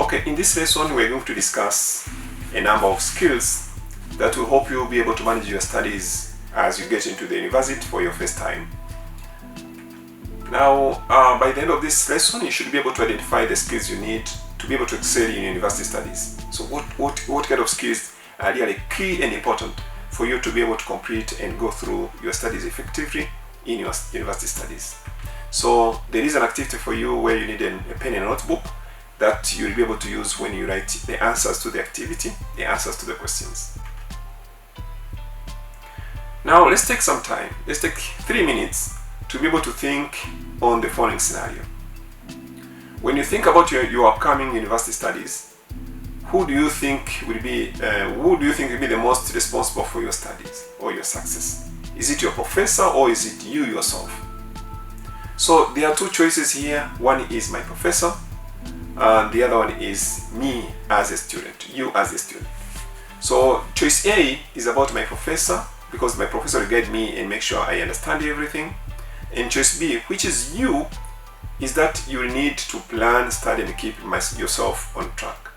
Okay, in this lesson we're going to discuss a number of skills that will help you be able to manage your studies as you get into the university for your first time. Now, by the end of this lesson, you should be able to identify the skills you need to be able to excel in university studies. So what kind of skills are really key and important for you to be able to complete and go through your studies effectively in your university studies. So there is an activity for you where you need a pen and notebook that you'll be able to use when you write the answers to the activity, the answers to the questions. Now let's take some time. Let's take 3 minutes to be able to think on the following scenario. When you think about your upcoming university studies, who do you think will be the most responsible for your studies or your success? Is it your professor or is it you yourself? So there are two choices here. One is my professor, and the other one is me as a student, you as a student. So choice A is about my professor, because my professor will guide me and make sure I understand everything. And choice B, which is you, is that you need to plan, study, and keep yourself on track.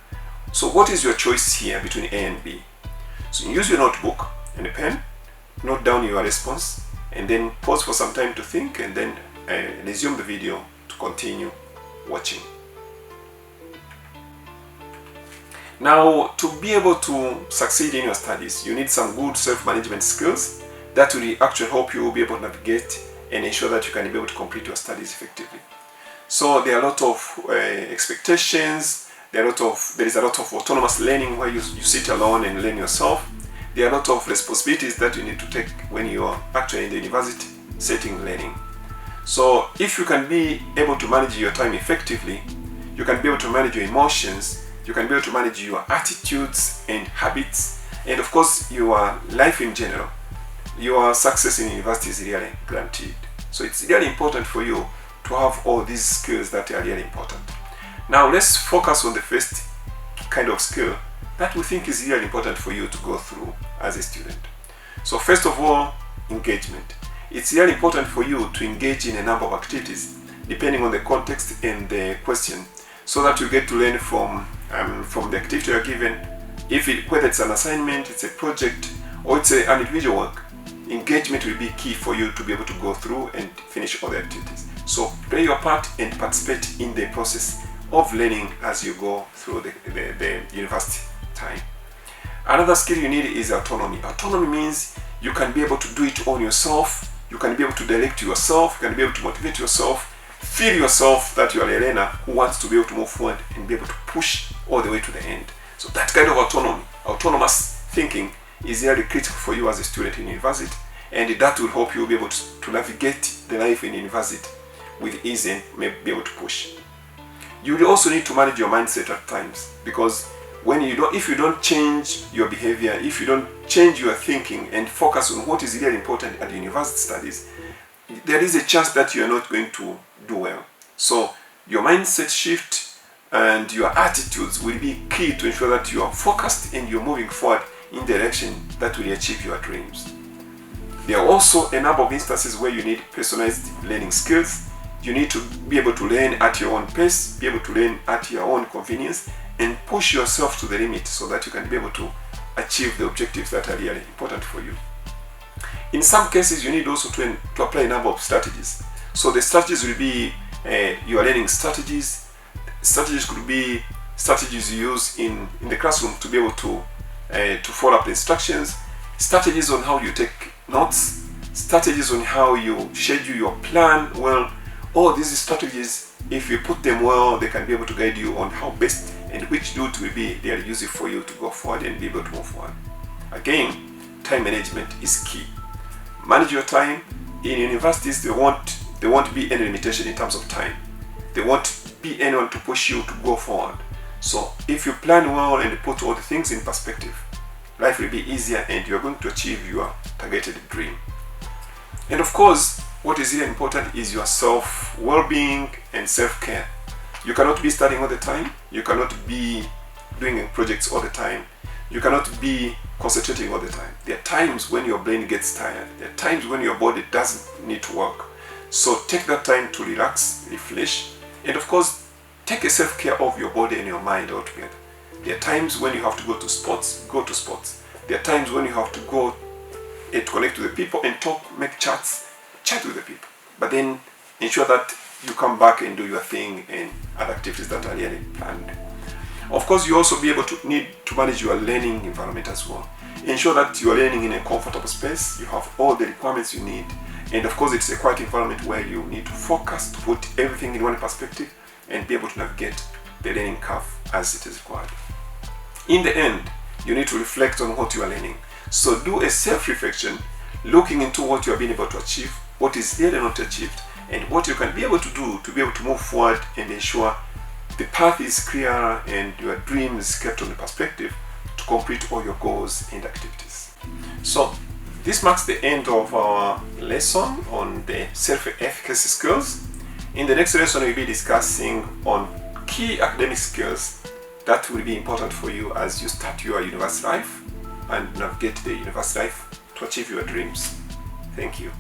So what is your choice here between A and B? So you use your notebook and a pen, note down your response, and then pause for some time to think, and then resume the video to continue watching. Now, to be able to succeed in your studies, you need some good self-management skills that will actually help you be able to navigate and ensure that you can be able to complete your studies effectively. So there are a lot of expectations, there is a lot of autonomous learning where you sit alone and learn yourself. There are a lot of responsibilities that you need to take when you are actually in the university setting learning. So if you can be able to manage your time effectively, you can be able to manage your emotions, you can be able to manage your attitudes and habits, and of course your life in general, your success in university is really guaranteed. So it's really important for you to have all these skills that are really important. Now let's focus on the first kind of skill that we think is really important for you to go through as a student. So first of all, engagement. It's really important for you to engage in a number of activities depending on the context and the question, so that you get to learn from the activity you are given. Whether it's an assignment, it's a project, or it's an individual work, engagement will be key for you to be able to go through and finish all the activities. So play your part and participate in the process of learning as you go through the university time. Another skill you need is autonomy. Autonomy means you can be able to do it on yourself, you can be able to direct yourself, you can be able to motivate yourself, feel yourself that you are a learner who wants to be able to move forward and be able to push all the way to the end. So that kind of autonomous thinking is really critical for you as a student in university, and that will help you be able to navigate the life in university with ease and be able to push. You will also need to manage your mindset at times, because if you don't change your behavior, if you don't change your thinking and focus on what is really important at the university studies, there is a chance that you are not going to do well. So your mindset shift and your attitudes will be key to ensure that you are focused and you're moving forward in the direction that will achieve your dreams. There are also a number of instances where you need personalized learning skills. You need to be able to learn at your own pace, be able to learn at your own convenience, and push yourself to the limit so that you can be able to achieve the objectives that are really important for you. In some cases, you need also to apply a number of strategies. So the strategies will be your learning strategies. Strategies could be strategies you use in the classroom to be able to follow up the instructions, strategies on how you take notes, strategies on how you schedule your plan well. All these strategies, if you put them well, they can be able to guide you on how best and which route will be really useful for you to go forward and be able to move forward. Again, time management is key. Manage your time. In universities, there won't be any limitation in terms of time. There won't be anyone to push you to go forward. So if you plan well and put all the things in perspective, life will be easier and you're going to achieve your targeted dream. And of course, what is really important is your well-being and self-care. You cannot be studying all the time. You cannot be doing projects all the time. You cannot be concentrating all the time. There are times when your brain gets tired. There are times when your body doesn't need to work. So take that time to relax, refresh, and of course, take a self-care of your body and your mind altogether. There are times when you have to go to sports, go to sports. There are times when you have to go and connect with the people and talk, make chats, chat with the people. But then ensure that you come back and do your thing and other activities that are really planned. Of course, you also be able to need to manage your learning environment as well. Ensure that you are learning in a comfortable space, you have all the requirements you need, and of course it's a quiet environment where you need to focus, to put everything in one perspective and be able to navigate the learning curve as it is required. In the end, you need to reflect on what you are learning. So do a self-reflection, looking into what you have been able to achieve, what is really not achieved, and what you can be able to do to be able to move forward and ensure the path is clear and your dream is kept on the perspective to complete all your goals and activities. So this marks the end of our lesson on the self-efficacy skills. In the next lesson, we'll be discussing on key academic skills that will be important for you as you start your university life and navigate the university life to achieve your dreams. Thank you.